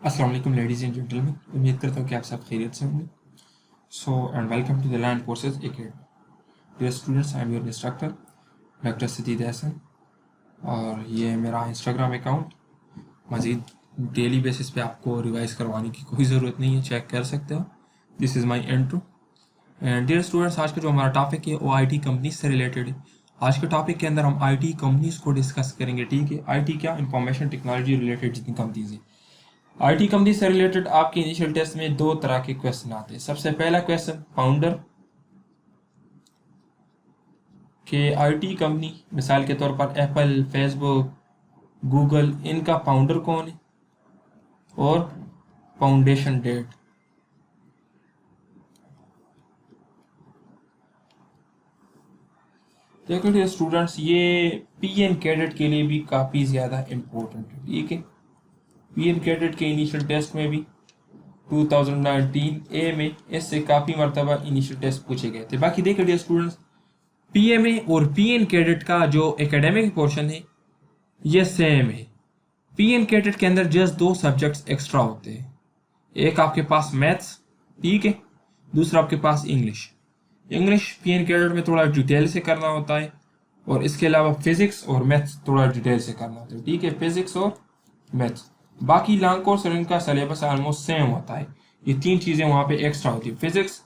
अस्सलाम वालेकुम ladies and gentleman, उम्मीद करता हूँ कि आप सब खैरियत से होंगे। So and welcome to the land courses academy. Dear students, I am your instructor doctor Sadeed Hasan, और ये मेरा इंस्टाग्राम अकाउंट। मज़ीद डेली बेसिस पे आपको रिवाइज करवाने की कोई ज़रूरत नहीं है, चेक कर सकते हो। This is my intro. And dear students, आज का जो हमारा टॉपिक है वो IT कंपनीज से रिलेटेड है। आज के टॉपिक के अंदर हम IT कंपनीज को डिस्कस करेंगे, ठीक है। IT क्या, इंफॉर्मेशन टेक्नोलॉजी रिलेटेड जितनी कंपनीज है। IT कंपनी से रिलेटेड आपके इनिशियल टेस्ट में दो तरह के क्वेश्चन आते हैं। सबसे पहला क्वेश्चन, फाउंडर के IT कंपनी, मिसाल के तौर पर एप्पल, फेसबुक, गूगल, इनका फाउंडर कौन है, और फाउंडेशन डेट। देखो स्टूडेंट्स, ये PN कैडेट के लिए भी काफ़ी ज़्यादा इम्पोर्टेंट है, ठीक है। PN कैडेट के इनिशियल टेस्ट में भी 2019 ए में इससे काफ़ी मरतबा इनिशियल टेस्ट पूछे गए थे। बाकी देखो डियर स्टूडेंट्स, PMA और PN कैडेट का जो एकेडमिक पोर्शन है ये सेम है। PN कैडेट के अंदर जस्ट दो सब्जेक्ट्स एक्स्ट्रा होते हैं। एक आपके पास मैथ्स, ठीक है, दूसरा आपके पास इंग्लिश। इंग्लिश PN कैडेट में थोड़ा डिटेल से करना होता है, और इसके अलावा फिजिक्स और मैथ्स थोड़ा डिटेल से करना होता है, ठीक है, फिजिक्स और मैथ्स। बाकी लॉन्ग कोर्स और इनका सिलेबस ऑलमोस्ट सेम होता है। ये तीन चीज़ें वहाँ पे एक्स्ट्रा होती है, फिजिक्स,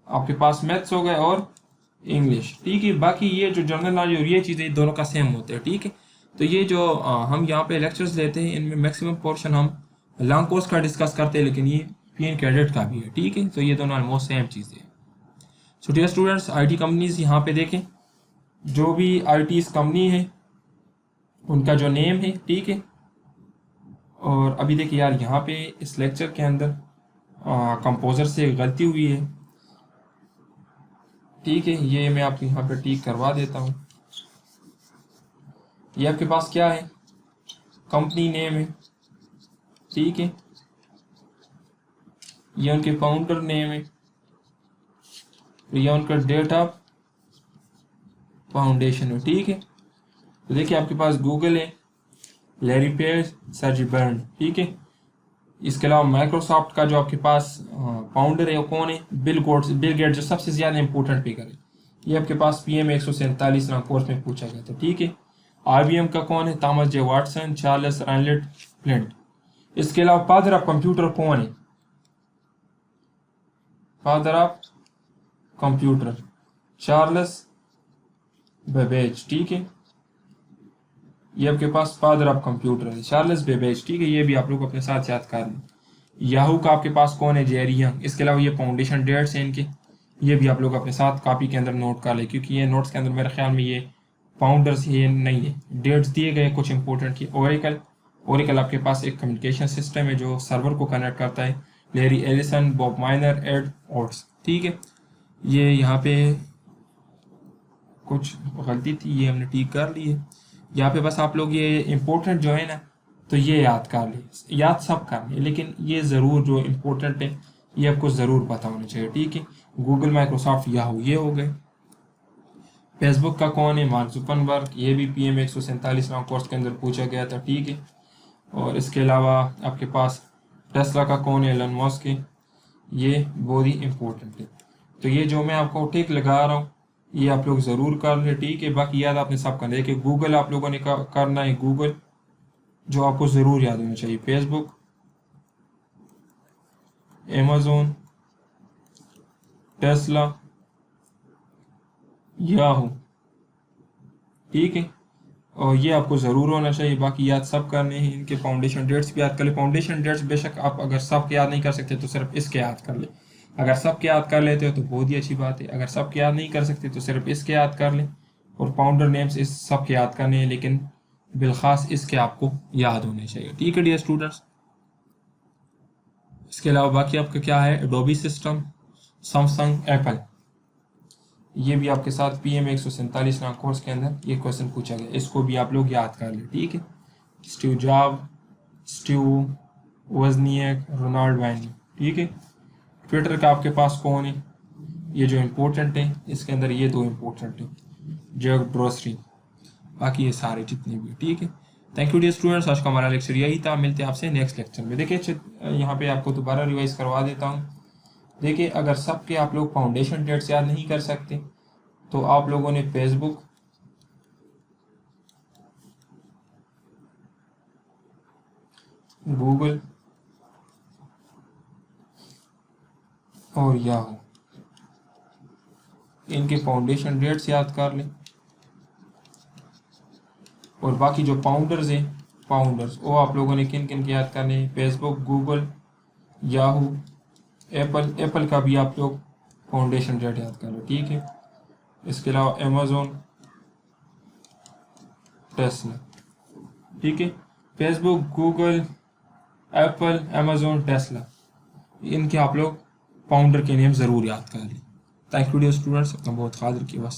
आपके पास मैथ्स हो गए और इंग्लिश, ठीक है। बाकी ये जो जनरल नॉलेज और ये चीज़ें दोनों का सेम होते हैं, ठीक है। तो ये जो हम यहाँ पे लेक्चर्स लेते हैं, इनमें मैक्सिमम पोर्शन हम लॉन्ग कोर्स का डिस्कस करते हैं, लेकिन ये PN कैडेट का भी है, ठीक है। तो ये दोनों ऑलमोस्ट सेम चीज़ें हैं। So dear students, IT companies यहाँ पे देखें, जो भी IT कंपनी है उनका जो नेम है, ठीक है। और अभी देखिए यार, यहाँ पे इस लेक्चर के अंदर कंपोज़र से गलती हुई है, ठीक है। ये मैं आपको यहाँ पे ठीक करवा देता हूँ। ये आपके पास क्या है, कंपनी नेम है, ठीक है। ये उनके फाउंडर नेम है, ये उनका डेट ऑफ फाउंडेशन है, ठीक है। तो देखिए आपके पास गूगल है, लैरी पेज, सर्जी बर्न, ठीक है। इसके अलावा माइक्रोसॉफ्ट का जो आपके पास फाउंडर है वो कौन है, बिल गेट्स, जो सबसे ज़्यादा इंपॉर्टेंट फिगर है। ये आपके पास PM 147 कोर्स में पूछा गया था, ठीक है। IBM का कौन है, Thomas J Watson, Charles Ranlett Flint. इसके अलावा फादर ऑफ कंप्यूटर कौन है, father of computer Charles Babbage, ठीक है। ये आपके पास फादर ऑफ कंप्यूटर है चार्ल्स बेबेज, ठीक है। ये भी आप लोग अपने साथ याद कर लें। याहू का आपके पास कौन है, जेरी यंग। इसके अलावा ये फाउंडेशन डेट्स हैं इनके, ये भी आप लोग अपने साथ कॉपी के अंदर नोट कर लें, क्योंकि ये नोट्स के अंदर मेरे ख्याल में ये फाउंडर्स ये नहीं है, डेट्स दिए गए कुछ इंपॉर्टेंट की। ओरेकल आपके पास एक कम्युनिकेशन सिस्टम है जो सर्वर को कनेक्ट करता है, Larry Ellison, Bob Miner, Ed Oates, ठीक है। ये यहाँ पे कुछ गलती थी, ये हमने ठीक कर ली है। यहाँ पे बस आप लोग ये इम्पोर्टेंट जो है ना, तो ये याद कर ले, याद सब कर ले, लेकिन ये ज़रूर जो इम्पोर्टेंट है ये आपको ज़रूर पता होना चाहिए, ठीक है। गूगल, माइक्रोसॉफ्ट, याहू, ये हो गए। फेसबुक का कौन है, मार्क जुकरबर्ग, ये भी PM 147 कोर्स के अंदर पूछा गया था, ठीक है। और इसके अलावा आपके पास टेस्ला का कौन है, एलन मस्क है, ये बहुत ही इम्पोर्टेंट है। तो ये जो मैं आपको टिक लगा रहा हूँ ये आप लोग ज़रूर कर लें, ठीक है। बाकी याद आपने सब करना है कि गूगल आप लोगों ने करना है, गूगल जो आपको ज़रूर याद होना चाहिए, फेसबुक, अमेज़न, टेस्ला, याहू, ठीक है। और ये आपको ज़रूर होना चाहिए। बाकी याद सब करने हैं, इनके फाउंडेशन डेट्स भी याद कर ले। फाउंडेशन डेट्स बेशक आप अगर सब याद नहीं कर सकते तो सिर्फ इसके याद कर ले, अगर सब के याद कर लेते हो तो बहुत ही अच्छी बात है। अगर सब के याद नहीं कर सकते तो सिर्फ इसके याद कर लें। और फाउंडर नेम्स इस सब के याद करने हैं, लेकिन बिलखास इसके आपको याद होने चाहिए, ठीक है डियर स्टूडेंट्स। इसके अलावा बाकी आपका क्या है, एडोबी सिस्टम, सैमसंग, एप्पल, ये भी आपके साथ PM 147 कोर्स के अंदर ये क्वेश्चन पूछा गया, इसको भी आप लोग याद कर लें, ठीक है। स्टीव जॉब, स्टीव वजनियक, रोनाल्ड वाइनी, ठीक है। ट्विटर का आपके पास कौन है, ये जो इम्पोर्टेंट है इसके अंदर ये दो इम्पोर्टेंट है, जैक ड्रोसरी, बाकी ये सारे जितने भी, ठीक है। थैंक यू डियर स्टूडेंट्स, आज का हमारा लेक्चर यही था। मिलते हैं आपसे नेक्स्ट लेक्चर में। देखिए यहाँ पे आपको दोबारा रिवाइज करवा देता हूँ। देखिए, अगर सबके आप लोग फाउंडेशन डेट्स याद नहीं कर सकते तो आप लोगों ने फेसबुक, गूगल और याहू, इनके फाउंडेशन डेट्स याद कर लें। और बाकी जो फाउंडर्स हैं, फाउंडर्स वो आप लोगों ने किन किन के याद करने हैं? फेसबुक, गूगल, याहू, एप्पल का भी आप लोग फाउंडेशन डेट याद कर लो, ठीक है। इसके अलावा अमेजोन, टेस्ला, ठीक है। Facebook, Google, Apple, Amazon, Tesla, इनके आप लोग फाउंडर के नेम ज़रूर याद कर लें। थैंक यू डियर स्टूडेंट्स, अपना बहुत ख्याल रखिए। बस।